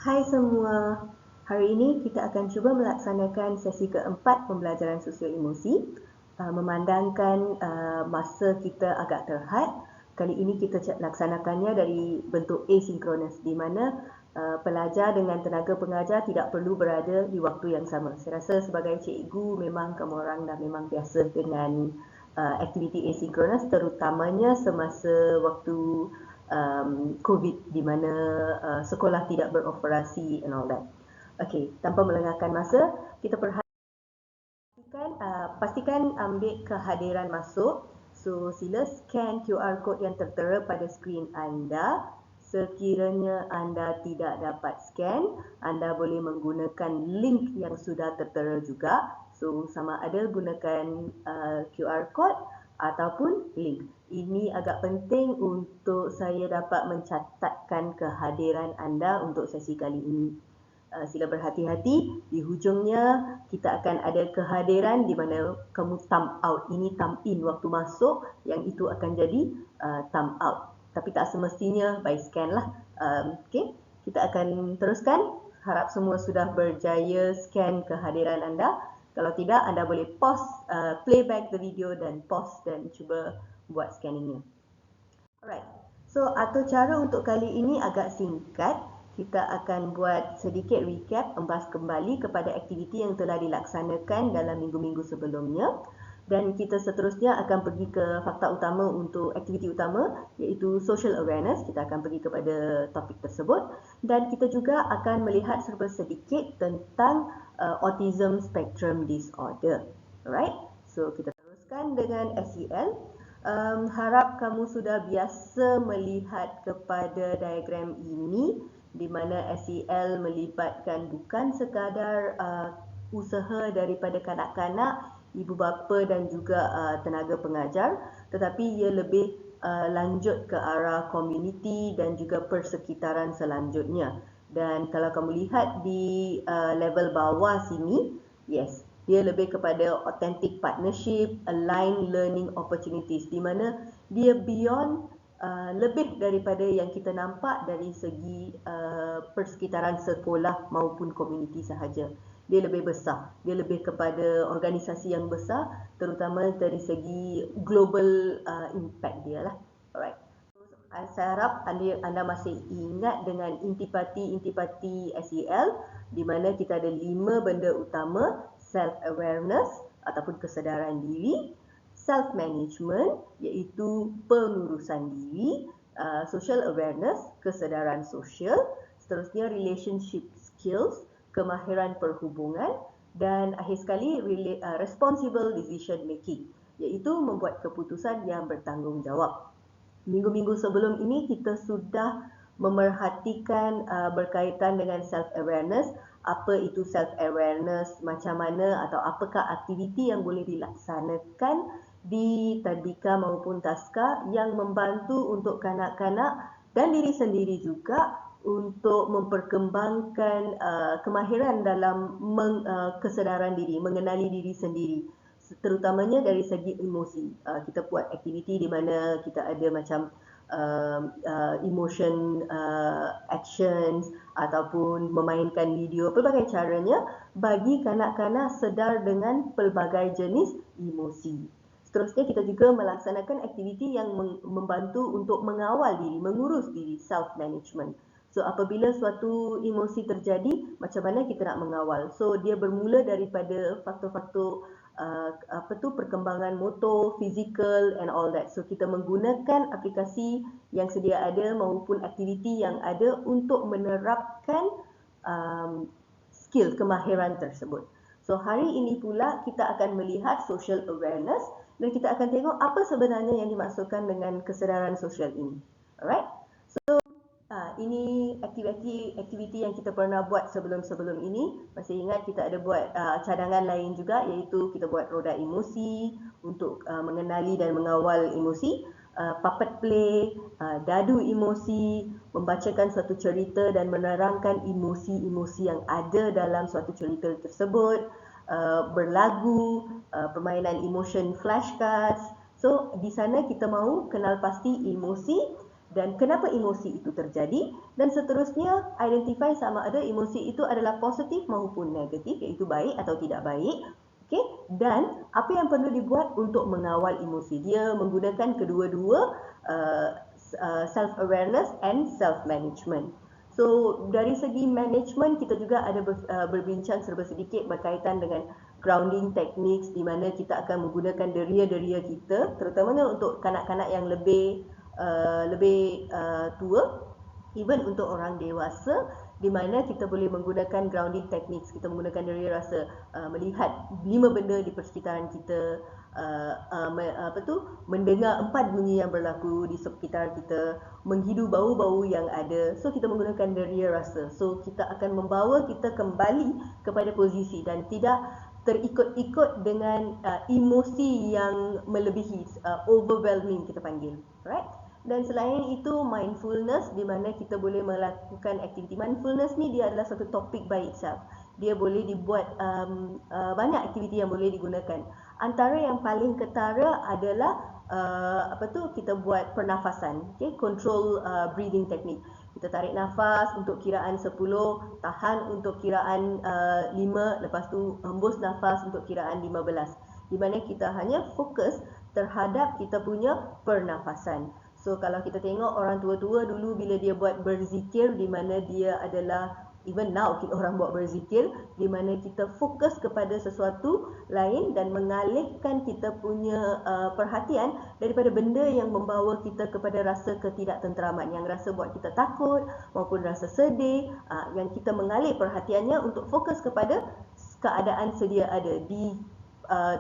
Hai semua, hari ini kita akan cuba melaksanakan sesi keempat pembelajaran sosial emosi. Memandangkan masa kita agak terhad, kali ini kita laksanakannya dari bentuk asynchronous, di mana pelajar dengan tenaga pengajar tidak perlu berada di waktu yang sama. Saya rasa sebagai cikgu memang kamu orang dah memang biasa dengan aktiviti asynchronous, terutamanya semasa waktu COVID, di mana sekolah tidak beroperasi and all that. Okey, tanpa melengahkan masa, kita pastikan ambil kehadiran masuk. So, sila scan QR code yang tertera pada skrin anda. Sekiranya anda tidak dapat scan, anda boleh menggunakan link yang sudah tertera juga. So, sama ada gunakan QR code ataupun link. Ini agak penting untuk saya dapat mencatatkan kehadiran anda untuk sesi kali ini. Sila berhati-hati, di hujungnya kita akan ada kehadiran di mana kamu thumb out. Ini thumb in waktu masuk, yang itu akan jadi thumb out. Tapi tak semestinya by scan lah. Okay, kita akan teruskan. Harap semua sudah berjaya scan kehadiran anda. Kalau tidak, anda boleh pause, playback the video dan pause dan cuba buat scanningnya. Alright, so atur cara untuk kali ini agak singkat. Kita akan buat sedikit recap, membahas kembali kepada aktiviti yang telah dilaksanakan dalam minggu-minggu sebelumnya. Dan kita seterusnya akan pergi ke fakta utama untuk aktiviti utama, iaitu social awareness. Kita akan pergi kepada topik tersebut. Dan kita juga akan melihat serba sedikit tentang autism spectrum disorder. Alright, so kita teruskan dengan SEL. Harap kamu sudah biasa melihat kepada diagram ini, di mana SEL melibatkan bukan sekadar usaha daripada kanak-kanak, ibu bapa dan juga tenaga pengajar, tetapi ia lebih lanjut ke arah komuniti dan juga persekitaran selanjutnya. Dan kalau kamu lihat di level bawah sini, yes, dia lebih kepada authentic partnership, aligned learning opportunities, di mana dia beyond lebih daripada yang kita nampak dari segi persekitaran sekolah maupun komuniti sahaja. Dia lebih besar, dia lebih kepada organisasi yang besar, terutama dari segi global impact dia lah. Alright. Saya harap anda masih ingat dengan intipati SEL, di mana kita ada 5 benda utama: self-awareness ataupun kesedaran diri, self-management iaitu pengurusan diri, social awareness, kesedaran sosial, seterusnya relationship skills, kemahiran perhubungan, dan akhir sekali responsible decision making, iaitu membuat keputusan yang bertanggungjawab. Minggu-minggu sebelum ini kita sudah memerhatikan berkaitan dengan self-awareness, apa itu self-awareness, macam mana atau apakah aktiviti yang boleh dilaksanakan di tadbika maupun taska yang membantu untuk kanak-kanak dan diri sendiri juga untuk memperkembangkan kemahiran dalam kesedaran diri, mengenali diri sendiri, terutamanya dari segi emosi. Kita buat aktiviti di mana kita ada macam emotion actions ataupun memainkan video, pelbagai caranya bagi kanak-kanak sedar dengan pelbagai jenis emosi. Seterusnya kita juga melaksanakan aktiviti yang membantu untuk mengawal diri, mengurus diri, self management. So apabila suatu emosi terjadi, macam mana kita nak mengawal? So dia bermula daripada faktor-faktor perkembangan motor, fizikal and all that. So kita menggunakan aplikasi yang sedia ada maupun aktiviti yang ada untuk menerapkan skill kemahiran tersebut. So hari ini pula kita akan melihat social awareness dan kita akan tengok apa sebenarnya yang dimaksudkan dengan kesedaran sosial ini. Alright? So ini aktiviti yang kita pernah buat sebelum-sebelum ini. Masih ingat kita ada buat cadangan lain juga, iaitu kita buat roda emosi untuk mengenali dan mengawal emosi, puppet play, dadu emosi, membacakan suatu cerita dan menerangkan emosi-emosi yang ada dalam suatu cerita tersebut, berlagu, permainan emotion flashcards. So di sana kita mahu kenal pasti emosi dan kenapa emosi itu terjadi, dan seterusnya identify sama ada emosi itu adalah positif maupun negatif, iaitu baik atau tidak baik. Okay? Dan apa yang perlu dibuat untuk mengawal emosi. Dia menggunakan kedua-dua self-awareness and self-management. So dari segi management, kita juga ada berbincang serba sedikit berkaitan dengan grounding techniques, di mana kita akan menggunakan deria-deria kita, terutamanya untuk kanak-kanak yang lebih tua, even untuk orang dewasa, di mana kita boleh menggunakan grounding techniques. Kita menggunakan deria rasa, melihat 5 benda di persekitaran kita, mendengar 4 bunyi yang berlaku di sekitar kita, menghidu bau-bau yang ada. So kita menggunakan deria rasa. So kita akan membawa kita kembali kepada posisi dan tidak terikut-ikut dengan emosi yang melebihi, overwhelming kita panggil, right? Dan selain itu, mindfulness, di mana kita boleh melakukan aktiviti mindfulness ni, dia adalah satu topik by itself. Dia boleh dibuat banyak aktiviti yang boleh digunakan. Antara yang paling ketara adalah kita buat pernafasan, okay? Control breathing technique. Kita tarik nafas untuk kiraan 10, tahan untuk kiraan 5, lepas tu hembus nafas untuk kiraan 15. Di mana kita hanya fokus terhadap kita punya pernafasan. So kalau kita tengok orang tua-tua dulu bila dia buat berzikir, di mana dia adalah, even now kita orang buat berzikir, di mana kita fokus kepada sesuatu lain dan mengalihkan kita punya perhatian daripada benda yang membawa kita kepada rasa ketidaktenteraman, yang rasa buat kita takut maupun rasa sedih, yang kita mengalih perhatiannya untuk fokus kepada keadaan sedia ada di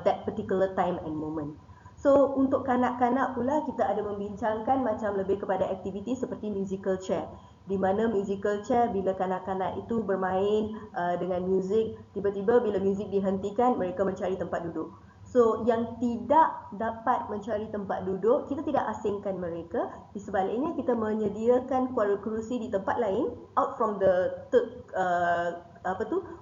that particular time and moment. So untuk kanak-kanak pula, kita ada membincangkan macam lebih kepada aktiviti seperti musical chair, di mana musical chair bila kanak-kanak itu bermain dengan muzik, tiba-tiba bila muzik dihentikan, mereka mencari tempat duduk. So yang tidak dapat mencari tempat duduk, kita tidak asingkan mereka. Di sebaliknya, kita menyediakan kerusi di tempat lain, out from the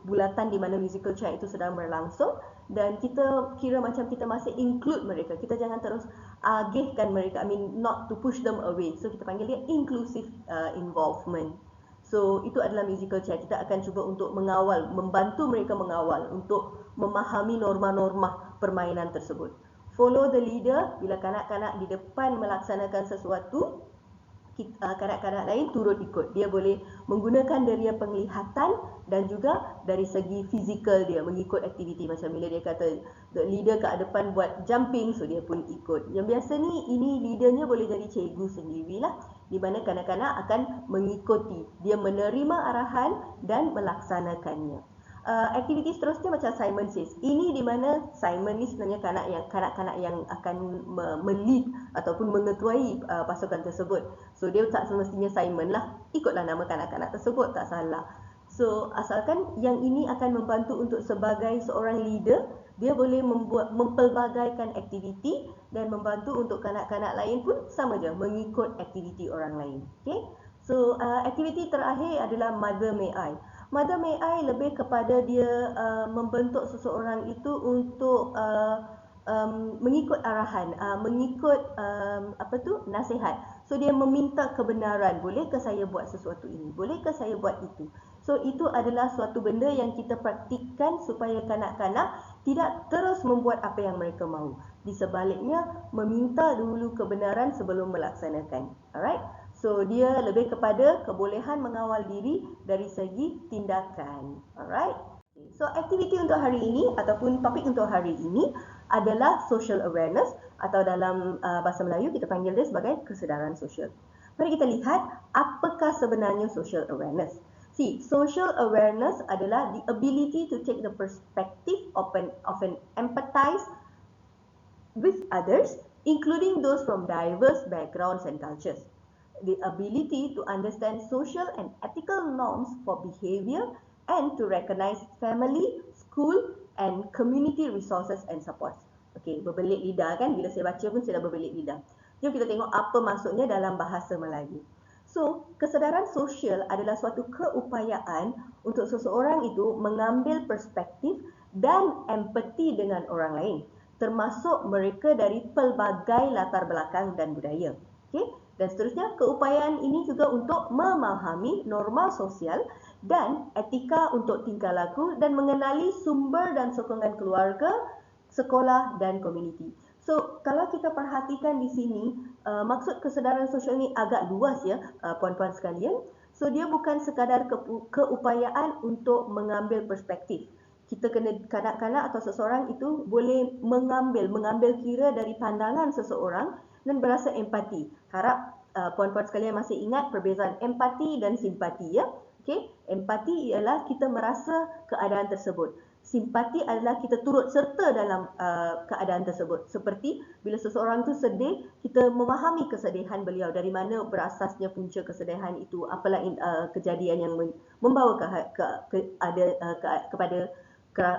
bulatan di mana musical chair itu sedang berlangsung, dan kita kira macam kita masih include mereka. Kita jangan terus agihkan mereka, not to push them away. So kita panggil dia inclusive involvement. So itu adalah musical chair. Kita akan cuba untuk mengawal, membantu mereka mengawal untuk memahami norma-norma permainan tersebut. Follow the leader. Bila kanak-kanak di depan melaksanakan sesuatu, kanak-kanak lain turut ikut. Dia boleh menggunakan deria penglihatan dan juga dari segi fizikal dia mengikut aktiviti. Macam bila dia kata the leader kat depan buat jumping, so dia pun ikut. Yang biasa ni, ini leadernya boleh jadi cikgu sendirilah, di mana kanak-kanak akan mengikuti. Dia menerima arahan dan melaksanakannya. Aktiviti seterusnya macam Simon Says. Ini di mana Simon ni sebenarnya kanak-kanak yang akan melead ataupun mengetuai pasukan tersebut. So dia tak semestinya Simon lah, ikutlah nama kanak-kanak tersebut, tak salah. So asalkan yang ini akan membantu untuk sebagai seorang leader, dia boleh mempelbagaikan aktiviti dan membantu untuk kanak-kanak lain pun sama je mengikut aktiviti orang lain. Okay? So aktiviti terakhir adalah Mother May I. Mother May I lebih kepada dia membentuk seseorang itu untuk mengikut arahan, mengikut nasihat. So dia meminta kebenaran, bolehkah saya buat sesuatu ini, bolehkah saya buat itu. So itu adalah suatu benda yang kita praktikkan supaya kanak-kanak tidak terus membuat apa yang mereka mahu. Di sebaliknya, meminta dulu kebenaran sebelum melaksanakan. Alright? So dia lebih kepada kebolehan mengawal diri dari segi tindakan. Alright? So aktiviti untuk hari ini ataupun topik untuk hari ini adalah social awareness, atau dalam bahasa Melayu kita panggil dia sebagai kesedaran sosial. Mari kita lihat apakah sebenarnya social awareness. See, social awareness adalah the ability to take the perspective of an empathize with others, including those from diverse backgrounds and cultures. The ability to understand social and ethical norms for behavior and to recognize family, school and community resources and supports. Okey, berbelit lidah kan? Bila saya baca pun saya dah berbelit lidah. Jom kita tengok apa maksudnya dalam bahasa Melayu. So, kesedaran sosial adalah suatu keupayaan untuk seseorang itu mengambil perspektif dan empati dengan orang lain, termasuk mereka dari pelbagai latar belakang dan budaya. Okay? Dan seterusnya, keupayaan ini juga untuk memahami norma sosial dan etika untuk tingkah laku dan mengenali sumber dan sokongan keluarga, sekolah dan komuniti. So, kalau kita perhatikan di sini, maksud kesedaran sosial ini agak luas ya, puan-puan sekalian. So, dia bukan sekadar keupayaan untuk mengambil perspektif. Kita kena kanak-kanak atau seseorang itu boleh mengambil kira dari pandangan seseorang dan berasa empati. Harap puan-puan sekalian masih ingat perbezaan empati dan simpati ya. Okey, empati ialah kita merasa keadaan tersebut. Simpati adalah kita turut serta dalam keadaan tersebut. Seperti bila seseorang tu sedih, kita memahami kesedihan beliau, dari mana berasasnya punca kesedihan itu, apalah kejadian yang membawa kepada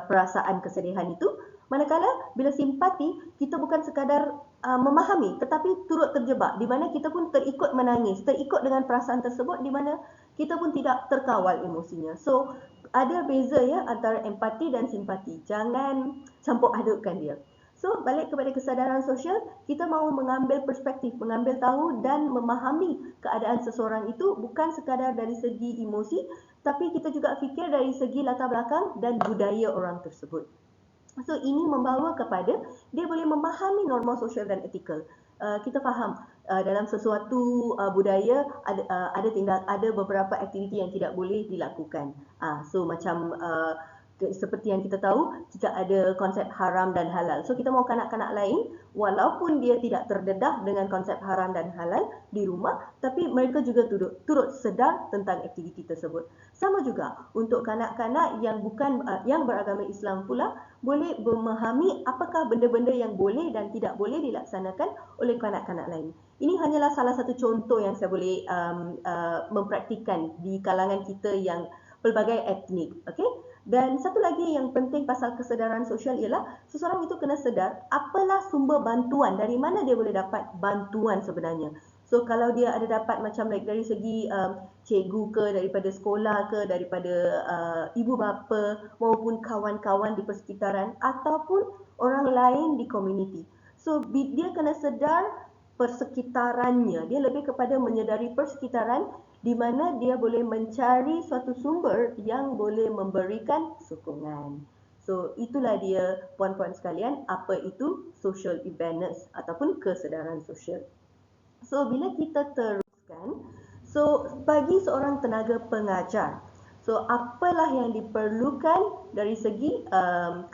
perasaan kesedihan itu. Manakala bila simpati, kita bukan sekadar memahami tetapi turut terjebak, di mana kita pun terikut menangis, terikut dengan perasaan tersebut, di mana kita pun tidak terkawal emosinya. So, ada beza ya antara empati dan simpati. Jangan campur adukkan dia. So, balik kepada kesedaran sosial, kita mahu mengambil perspektif, mengambil tahu dan memahami keadaan seseorang itu bukan sekadar dari segi emosi, tapi kita juga fikir dari segi latar belakang dan budaya orang tersebut. So, ini membawa kepada dia boleh memahami norma sosial dan etikal. Kita faham dalam sesuatu budaya ada beberapa aktiviti yang tidak boleh dilakukan. So macam seperti yang kita tahu, tidak ada konsep haram dan halal. So kita mahu kanak-kanak lain, walaupun dia tidak terdedah dengan konsep haram dan halal di rumah, tapi mereka juga turut sedar tentang aktiviti tersebut. Sama juga untuk kanak-kanak yang bukan yang beragama Islam pula, boleh memahami apakah benda-benda yang boleh dan tidak boleh dilaksanakan oleh kanak-kanak lain. Ini hanyalah salah satu contoh yang saya boleh mempraktikkan di kalangan kita yang pelbagai etnik. Okay? Dan satu lagi yang penting pasal kesedaran sosial ialah seseorang itu kena sedar apalah sumber bantuan, dari mana dia boleh dapat bantuan sebenarnya. So kalau dia ada dapat macam dari segi cikgu ke, daripada sekolah ke, daripada ibu bapa maupun kawan-kawan di persekitaran ataupun orang lain di komuniti. So dia kena sedar persekitarannya. Dia lebih kepada menyedari persekitaran di mana dia boleh mencari suatu sumber yang boleh memberikan sokongan. So itulah dia puan-puan sekalian, apa itu social awareness ataupun kesedaran sosial. So bila kita teruskan, so bagi seorang tenaga pengajar, so apalah yang diperlukan dari segi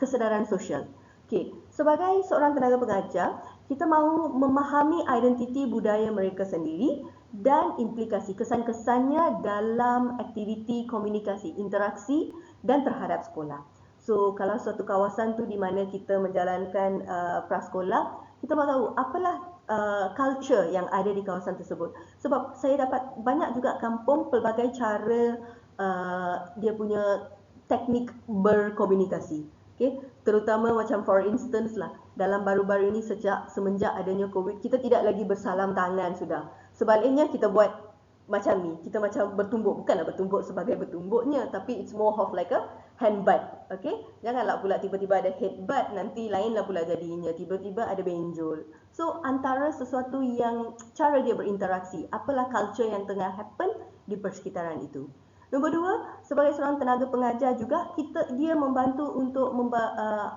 kesedaran sosial. Okay, sebagai seorang tenaga pengajar, kita mahu memahami identiti budaya mereka sendiri dan implikasi kesan-kesannya dalam aktiviti komunikasi, interaksi dan terhadap sekolah. So kalau suatu kawasan tu di mana kita menjalankan prasekolah, kita mahu tahu apalah culture yang ada di kawasan tersebut. Sebab saya dapat banyak juga kampung pelbagai cara dia punya teknik berkomunikasi. Okay? Terutama macam for instance lah, dalam baru-baru ini semenjak adanya COVID, kita tidak lagi bersalam tangan sudah. Sebaliknya kita buat macam ni, kita macam bertumbuk, bukanlah bertumbuk sebagai bertumbuknya, tapi it's more of like a hand butt. Okay? Janganlah pula tiba-tiba ada head butt, nanti lainlah pula jadinya, tiba-tiba ada benjol. So antara sesuatu yang cara dia berinteraksi, apalah culture yang tengah happen di persekitaran itu. Nombor dua, sebagai seorang tenaga pengajar juga, dia membantu untuk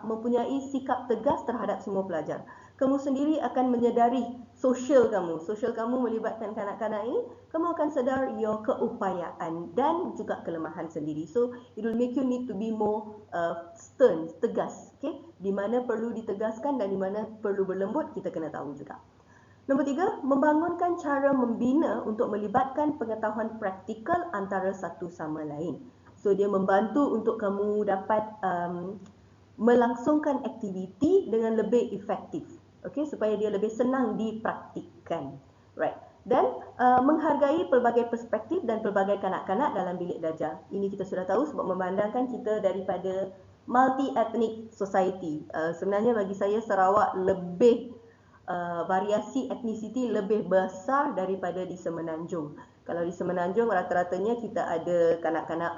mempunyai sikap tegas terhadap semua pelajar. Kamu sendiri akan menyedari sosial kamu melibatkan kanak-kanak ini, kamu akan sedar your keupayaan dan juga kelemahan sendiri. So it will make you need to be more stern, tegas. Okay? Di mana perlu ditegaskan dan di mana perlu berlembut, kita kena tahu juga. Nombor tiga, membangunkan cara membina untuk melibatkan pengetahuan praktikal antara satu sama lain. So dia membantu untuk kamu dapat melangsungkan aktiviti dengan lebih efektif. Okay, supaya dia lebih senang dipraktikkan. Right. Dan menghargai pelbagai perspektif dan pelbagai kanak-kanak dalam bilik belajar. Ini kita sudah tahu sebab memandangkan kita daripada multi-ethnic society. Sebenarnya bagi saya Sarawak lebih variasi etnisiti lebih besar daripada di Semenanjung. Kalau di Semenanjung rata-ratanya kita ada kanak-kanak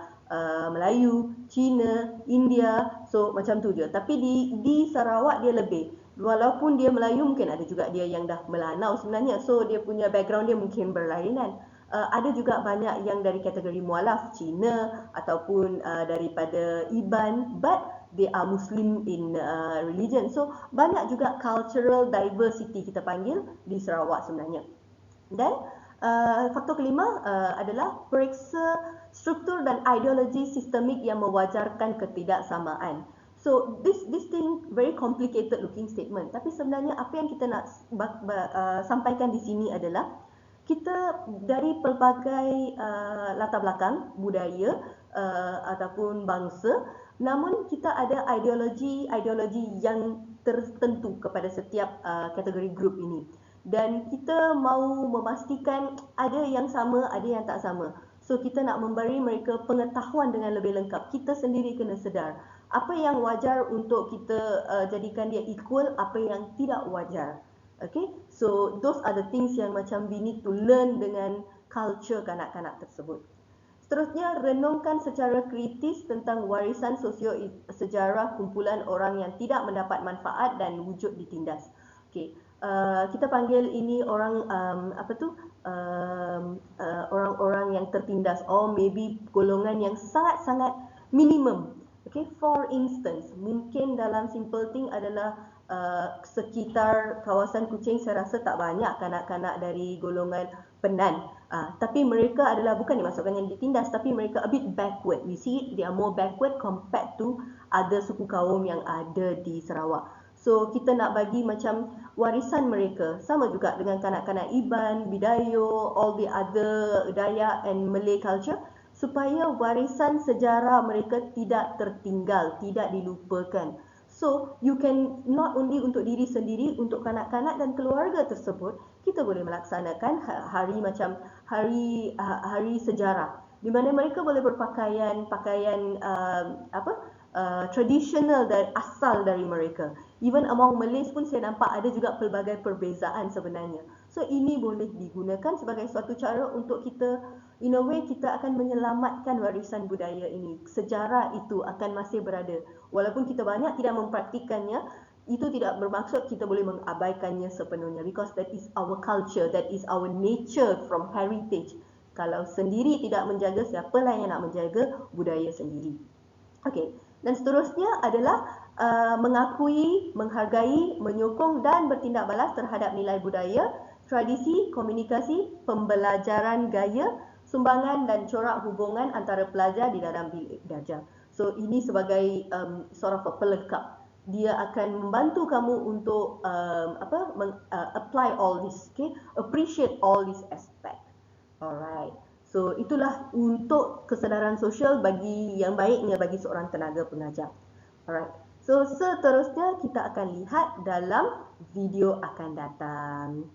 Melayu, Cina, India, so macam tu je. Tapi di Sarawak dia lebih. Walaupun dia Melayu, mungkin ada juga dia yang dah melanau sebenarnya. So dia punya background dia mungkin berlainan. Ada juga banyak yang dari kategori mualaf, Cina ataupun daripada Iban, but they are Muslim in religion. So banyak juga cultural diversity kita panggil di Sarawak sebenarnya. Dan faktor kelima adalah periksa struktur dan ideologi sistemik yang mewajarkan ketidaksamaan. So this thing very complicated looking statement. Tapi sebenarnya apa yang kita nak sampaikan di sini adalah kita dari pelbagai latar belakang budaya ataupun bangsa, namun kita ada ideologi yang tertentu kepada setiap kategori grup ini, dan kita mahu memastikan ada yang sama, ada yang tak sama. So kita nak memberi mereka pengetahuan dengan lebih lengkap. Kita sendiri kena sedar apa yang wajar untuk kita jadikan dia equal, apa yang tidak wajar. Okay, so those are the things yang macam we need to learn dengan culture kanak-kanak tersebut. Seterusnya, renungkan secara kritis tentang warisan sosio sejarah kumpulan orang yang tidak mendapat manfaat dan wujud ditindas. Okay, kita panggil ini orang orang-orang yang tertindas, or maybe golongan yang sangat-sangat minimum. Okay, for instance, mungkin dalam simple thing adalah sekitar kawasan Kuching saya rasa tak banyak kanak-kanak dari golongan Penan. Tapi mereka adalah bukan dimasukkan yang ditindas, tapi mereka a bit backward. We see it, they are more backward compared to other suku kaum yang ada di Sarawak. So kita nak bagi macam warisan mereka, sama juga dengan kanak-kanak Iban, Bidayo, all the other Dayak and Malay culture, supaya warisan sejarah mereka tidak tertinggal, tidak dilupakan. So you can not only untuk diri sendiri, untuk kanak-kanak dan keluarga tersebut, kita boleh melaksanakan hari macam hari sejarah, di mana mereka boleh berpakaian tradisional dari asal dari mereka. Even among Malays pun saya nampak ada juga pelbagai perbezaan sebenarnya. So ini boleh digunakan sebagai suatu cara untuk kita, in a way kita akan menyelamatkan warisan budaya ini. Sejarah itu akan masih berada. Walaupun kita banyak tidak mempraktikannya, itu tidak bermaksud kita boleh mengabaikannya sepenuhnya, because that is our culture, that is our nature from heritage. Kalau sendiri tidak menjaga, siapalah yang nak menjaga budaya sendiri. Okey, dan seterusnya adalah mengakui, menghargai, menyokong dan bertindak balas terhadap nilai budaya, tradisi, komunikasi, pembelajaran gaya, sumbangan dan corak hubungan antara pelajar di dalam bilik belajar. So ini sebagai sort of a pelengkap. Dia akan membantu kamu untuk apply all this, okay? Appreciate all this aspect. Alright. So itulah untuk kesedaran sosial bagi yang baiknya bagi seorang tenaga pengajar. Alright. So seterusnya kita akan lihat dalam video akan datang.